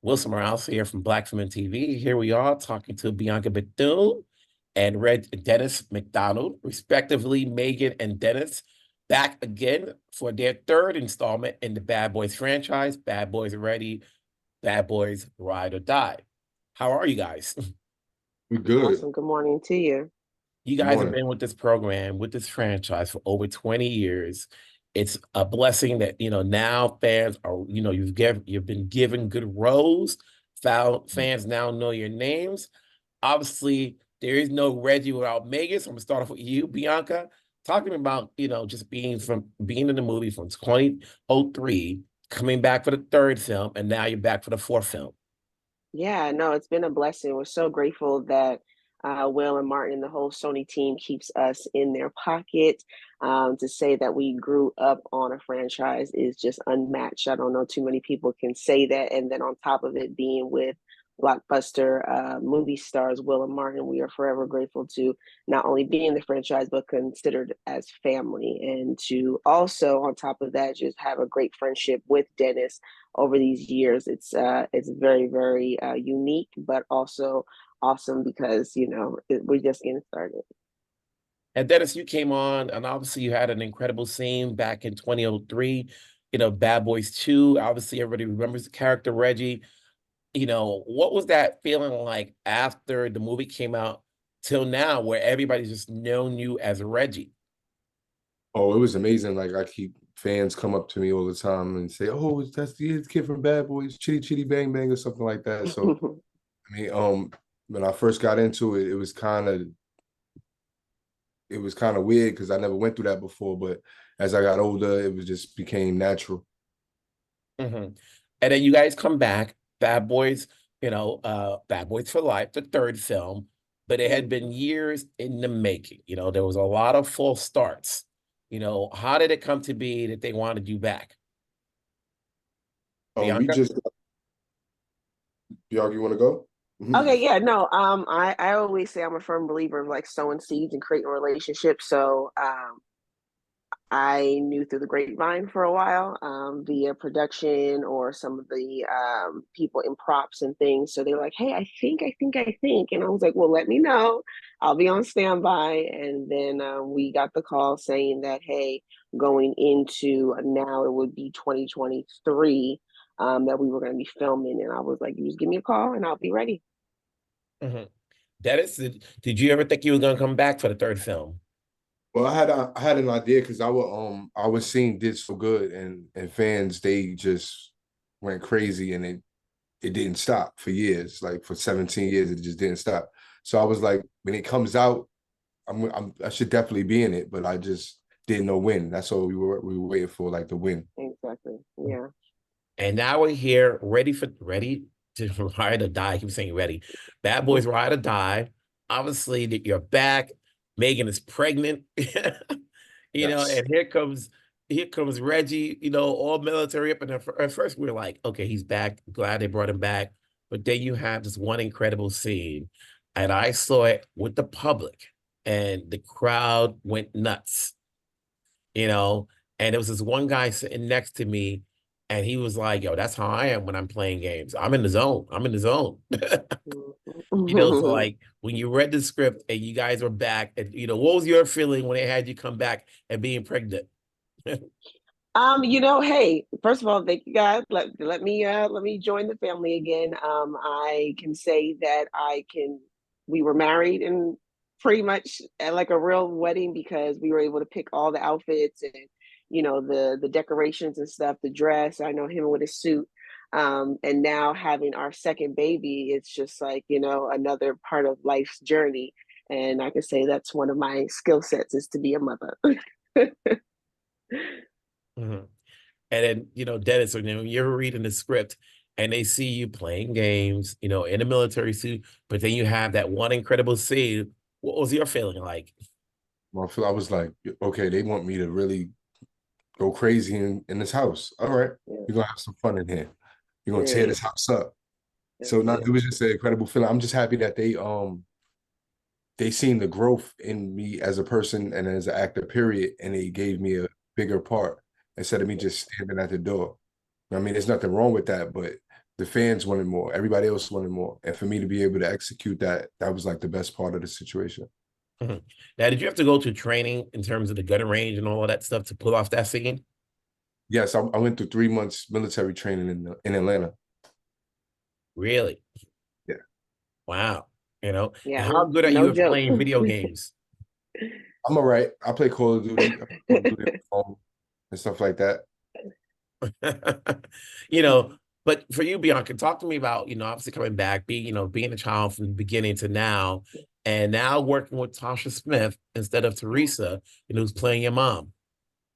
Wilson Morales here from Black Film and TV. Here we are talking to Bianca Bethune and Dennis McDonald, respectively. Megan and Dennis back again for their third installment in the Bad Boys franchise. Bad Boys Are Ready, Bad Boys Ride or Die. How are you guys? We're good. Awesome. Good morning to you. You Good guys have morning. been with this program, with this franchise for over 20 years. It's a blessing that, now fans are, you've been given good roles. Fans now know your names. Obviously, there is no Reggie without Megan. So I'm gonna start off with you, Bianca, talking about, just being in the movie from 2003, coming back for the third film, and now you're back for the fourth film. Yeah, no, it's been a blessing. We're so grateful that Will and Martin and the whole Sony team keeps us in their pocket. To say that we grew up on a franchise is just unmatched. I don't know too many people can say that. And then on top of it, being with blockbuster movie stars Will and Martin, we are forever grateful to not only be in the franchise but considered as family, and to also on top of that just have a great friendship with Dennis over these years. It's very very unique, but also awesome because we're just getting started. And Dennis, you came on, and obviously you had an incredible scene back in 2003, Bad Boys 2. Obviously, everybody remembers the character Reggie. What was that feeling like after the movie came out till now, where everybody's just known you as Reggie? Oh, it was amazing. Like I keep fans come up to me all the time and say, "Oh, that's the kid from Bad Boys, Chitty Chitty Bang Bang," or something like that. So I mean, when I first got into it, it was kind of weird because I never went through that before. But as I got older, it was just became natural. Mm-hmm. And then you guys come back, Bad Boys, Bad Boys for Life, the third film, but it had been years in the making. There was a lot of false starts. How did it come to be that they wanted you back? We Bianca? just, y'all, you want to go? Okay, yeah, no, I always say I'm a firm believer of like sowing seeds and creating relationships. So I knew through the grapevine for a while, via production or some of the people in props and things. So they're like, "Hey, I think," and I was like, "Well, let me know. I'll be on standby." And then we got the call saying that, "Hey, going into now it would be 2023, that we were going to be filming." And I was like, "You just give me a call and I'll be ready." Mm-hmm. Dennis, did you ever think you were going to come back for the third film? Well, I had an idea because I was seeing did so good, and fans, they just went crazy, and it didn't stop for years. Like for 17 years, it just didn't stop. So I was like, when it comes out, I should definitely be in it, but I just didn't know when. That's all we were waiting for, like the win. Exactly. Yeah. And now we're here, ready to ride or die. I keep saying ready. Bad Boys Ride or Die. Obviously, that you're back. Megan is pregnant. Yes. And here comes Reggie, all military up. And at first we were like, okay, he's back. Glad they brought him back. But then you have this one incredible scene, and I saw it with the public, and the crowd went nuts, you know. And there was this one guy sitting next to me, and he was like, "Yo, that's how I am when I'm playing games. I'm in the zone. I'm in the zone." So like when you read the script and you guys were back, and what was your feeling when they had you come back and being pregnant? Hey, first of all, thank you guys. Let me join the family again. I can say that we were married and pretty much at like a real wedding because we were able to pick all the outfits and the decorations and stuff, the dress. I know him with a suit. And now having our second baby, it's just like, another part of life's journey. And I can say that's one of my skill sets is to be a mother. Mhm. And then, Dennis, when you're reading the script and they see you playing games, in a military suit, but then you have that one incredible scene. What was your feeling like? I was like, okay, they want me to really go crazy in this house. All right, Yeah, we're gonna have some fun in here. You're gonna tear period. this house up. That's So now it. it was just an incredible feeling. I'm just happy that they seen the growth in me as a person and as an actor, period, and they gave me a bigger part instead of me just standing at the door. I mean, there's nothing wrong with that, but The fans wanted more. Everybody else wanted more. And for me to be able to execute that, that was like the best part of the situation. Mhm. Now, did you have to go to training in terms of the gunning range and all of that stuff to pull off that scene? Yes, I went through 3 months military training in Atlanta. Really? Yeah. Wow. Yeah, And how good are you no at joke. playing video games? I'm all right. I play Call of Duty. I play Call of Duty on the phone and stuff like that. you know, but for you, Bianca, talk to me about, obviously coming back, being a child from the beginning to now, and now working with Tasha Smith instead of Theresa, who's playing your mom.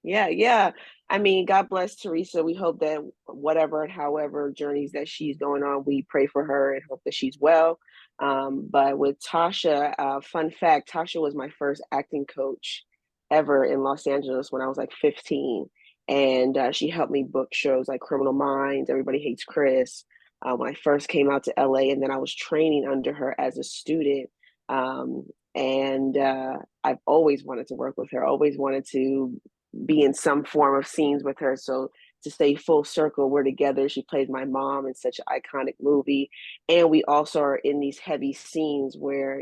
Yeah, yeah. I mean, God bless Theresa. We hope that whatever and however journeys that she's going on, we pray for her and hope that she's well. But with Tasha, fun fact, Tasha was my first acting coach ever in Los Angeles when I was like 15. And she helped me book shows like Criminal Minds, Everybody Hates Chris, when I first came out to LA. And then I was training under her as a student. And I've always wanted to work with her, always wanted to be in some form of scenes with her. So to stay full circle, we're together. She plays my mom in such an iconic movie. And we also are in these heavy scenes where,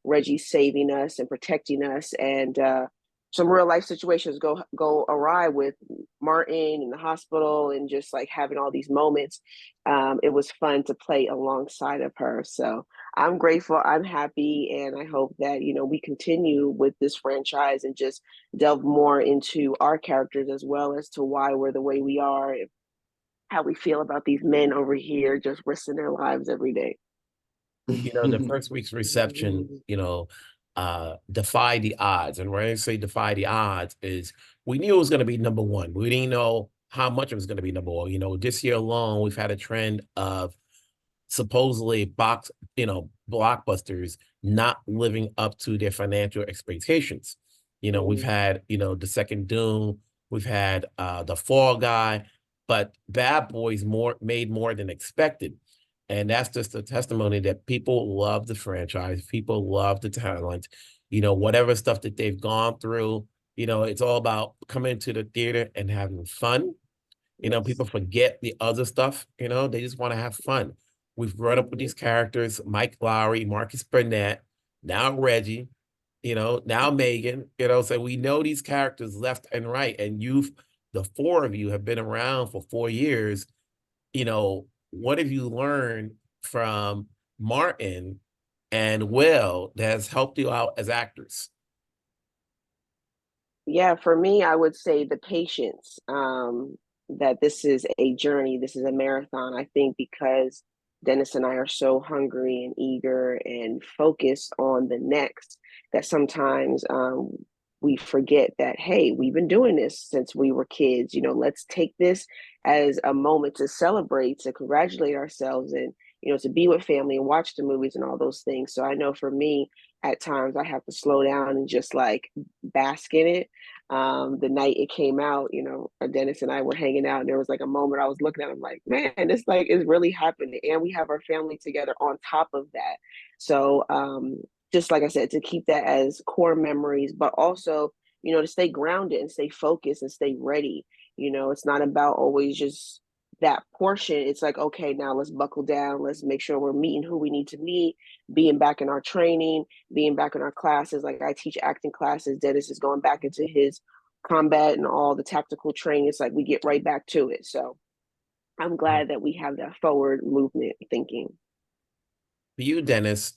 Reggie's saving us and protecting us. And some real life situations go awry with Martin in the hospital and just like having all these moments. It was fun to play alongside of her. So I'm grateful, I'm happy, and I hope that, we continue with this franchise and just delve more into our characters as well as to why we're the way we are and how we feel about these men over here just risking their lives every day. The first week's reception, defy the odds. And when I say defy the odds is we knew it was going to be number one. We didn't know how much it was going to be number one. This year alone, we've had a trend of supposedly blockbusters not living up to their financial expectations. We've had, the second Doom, we've had the Fall Guy, but Bad Boys made more than expected. And that's just a testimony that people love the franchise, people love the talent, whatever stuff that they've gone through, it's all about coming to the theater and having fun. People forget the other stuff, they just want to have fun. We've grown up with these characters, Mike Lowrey, Marcus Burnett, now Reggie, now Megan, so we know these characters left and right. And the four of you have been around for 4 years. What have you learned from Martin and Will that has helped you out as actors? Yeah, for me, I would say the patience, that this is a journey, this is a marathon. I think because Dennis and I are so hungry and eager and focused on the next that sometimes we forget that, hey, we've been doing this since we were kids. Let's take this as a moment to celebrate, to congratulate ourselves, and, to be with family and watch the movies and all those things. So I know for me, at times I have to slow down and just like bask in it. The night it came out, Dennis and I were hanging out, and there was like a moment I was looking at him like, man, this like is really happening, and we have our family together on top of that. So just like I said, to keep that as core memories, but also, to stay grounded and stay focused and stay ready. It's not about always just that portion. It's like, okay, now let's buckle down, let's make sure we're meeting who we need to meet, being back in our training, being back in our classes. Like I teach acting classes, Dennis is going back into his combat and all the tactical training. It's like we get right back to it. So I'm glad that we have that forward movement thinking. For you, Dennis,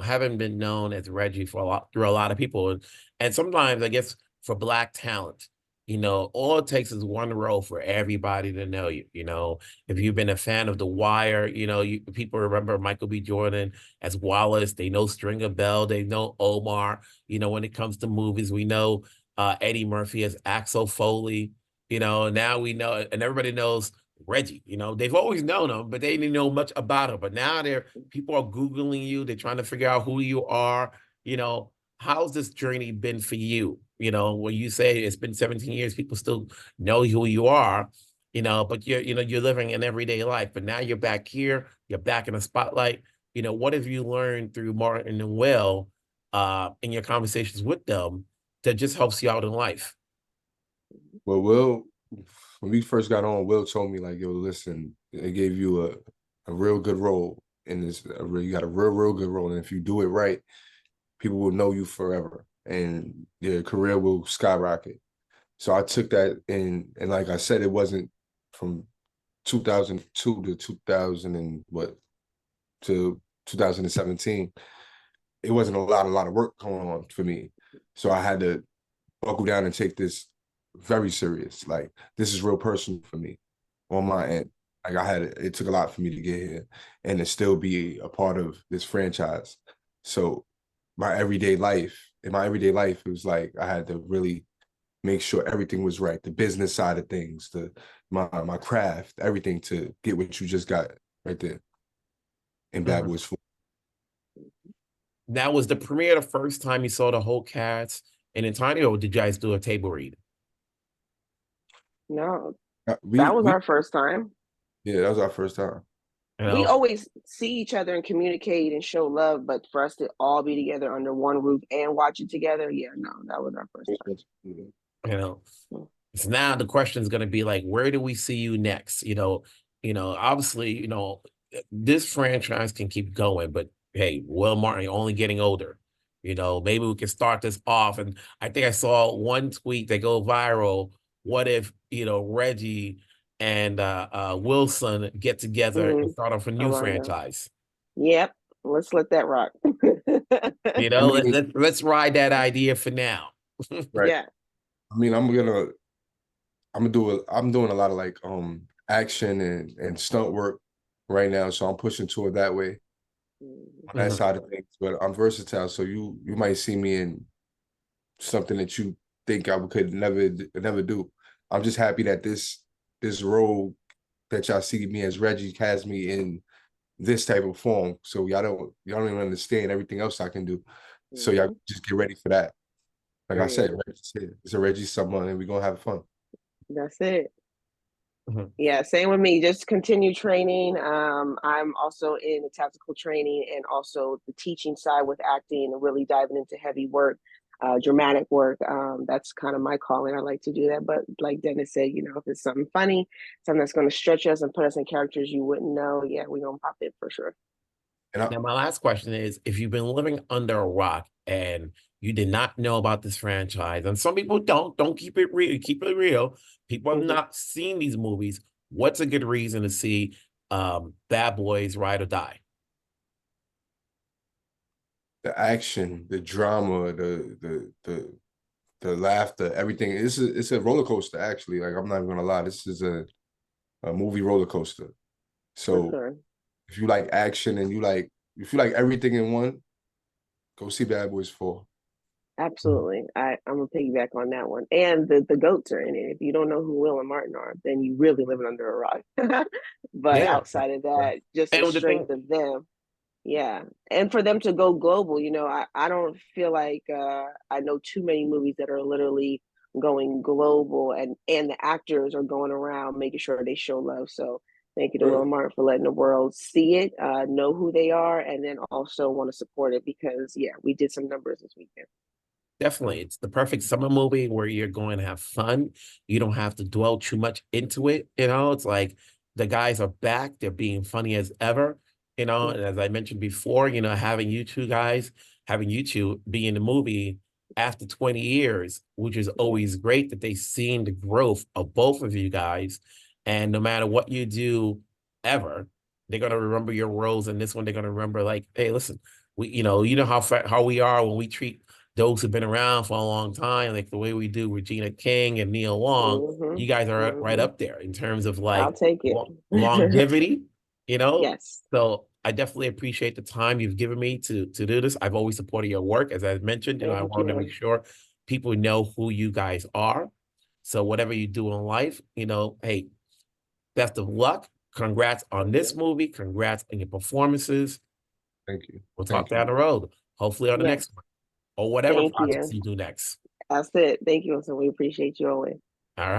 having been known as Reggie through a lot of people, and sometimes I guess for Black talent, all it takes is one role for everybody to know you. If you've been a fan of The Wire, people remember Michael B. Jordan as Wallace. They know Stringer Bell. They know Omar. When it comes to movies, we know Eddie Murphy as Axel Foley. Now we know, and everybody knows Reggie. They've always known him, but they didn't know much about him. But now people are Googling you. They're trying to figure out who you are. How's this journey been for you? When you say it's been 17 years, people still know who you are, but you're living an everyday life. But now you're back here, you're back in the spotlight. What have you learned through Martin and Will in your conversations with them that just helps you out in life? Well, when we first got on, Will told me like, yo, listen, it gave you a real good role in this. You got a real good role, and if you do it right, people will know you forever, and your career will skyrocket. So I took that, and like I said, it wasn't from 2002 to 2000 and what to 2017. It wasn't a lot of work going on for me, so I had to buckle down and take this very serious. Like, this is real personal for me on my end. Like, it took a lot for me to get here and to still be a part of this franchise. So in my everyday life, it was like I had to really make sure everything was right. The business side of things, my craft, everything to get what you just got right there in Bad Boys 4. Now, was the premiere the first time you saw the whole cast in entirety, or did you guys do a table read? No, We, that was we our first time. Yeah, that was our first time. You We know, always see each other and communicate and show love, but for us to all be together under one roof and watch it together, yeah, no, that was our first time. you know. Mm. So now the question is going to be like, where do we see you next? Obviously, this franchise can keep going, but hey, Will Martin, you're only getting older. Maybe we can start this off. And I think I saw one tweet that go viral. What if, Reggie and Wilson get together and start off a Oh new my God. franchise? Yep, let's let that rock. I mean, Let's ride that idea for now. right. Yeah. I mean, I'm doing a lot of like action and stunt work right now, so I'm pushing toward that way on that side of things. But I'm versatile, so you might see me in something that you think I could never do. I'm just happy that this role that y'all see me as Reggie has me in this type of form. So y'all don't even understand everything else I can do. So y'all just get ready for that. Like I said, Reggie's here. It's a Reggie summer, and we're gonna have fun. That's it. Mhm. Yeah, same with me. Just continue training. I'm also in the tactical training and also the teaching side with acting and really diving into heavy work, dramatic work. That's kind of my calling. I like to do that. But like Dennis said, if it's something funny, something that's going to stretch us and put us in characters you wouldn't know, yeah, we're going to pop in for sure. Now, my last question is, if you've been living under a rock and you did not know about this franchise, and some people don't keep it real, keep it real. People have not seen these movies. What's a good reason to see Bad Boys Ride or Die? The action, the drama, the laughter, everything. It's a roller coaster, actually. Like, I'm not even gonna lie. This is a movie roller coaster. So Okay. if you like action and if you like everything in one, go see Bad Boys 4. Absolutely. I'm gonna piggyback on that one. And the goats are in it. If you don't know who Will and Martin are, then you really living under a rock. But Yeah. outside of that, just the And the strength thing, of them. Yeah. And for them to go global, I don't feel like I know too many movies that are literally going global and the actors are going around making sure they show love. So thank you to Will and Martin for letting the world see it, know who they are, and then also want to support it because yeah, we did some numbers this weekend. definitely, it's the perfect summer movie where you're going to have fun. You don't have to dwell too much into it. It's like the guys are back. They're being funny as ever. And as I mentioned before, having you two be in the movie after 20 years, which is always great that they've seen the growth of both of you guys. And no matter what you do ever, they're gonna remember your roles. And this one, they're gonna remember like, hey, listen, you know how we are when we treat those who've been around for a long time, like the way we do Regina King and Neil Long. You guys are right up there in terms of I'll like take it. longevity, you know? Yes. So I definitely appreciate the time you've given me to do this. I've always supported your work. As I mentioned, I Thank wanted to make you. sure people know who you guys are. So whatever you do in life, hey, best of luck. Congrats on Thank this you. movie. Congrats on your performances. Thank you. We'll talk Thank down you. the road, hopefully on the Yes. next one or whatever Thank projects you. you do next. That's it. Thank you. So we appreciate you always. All right.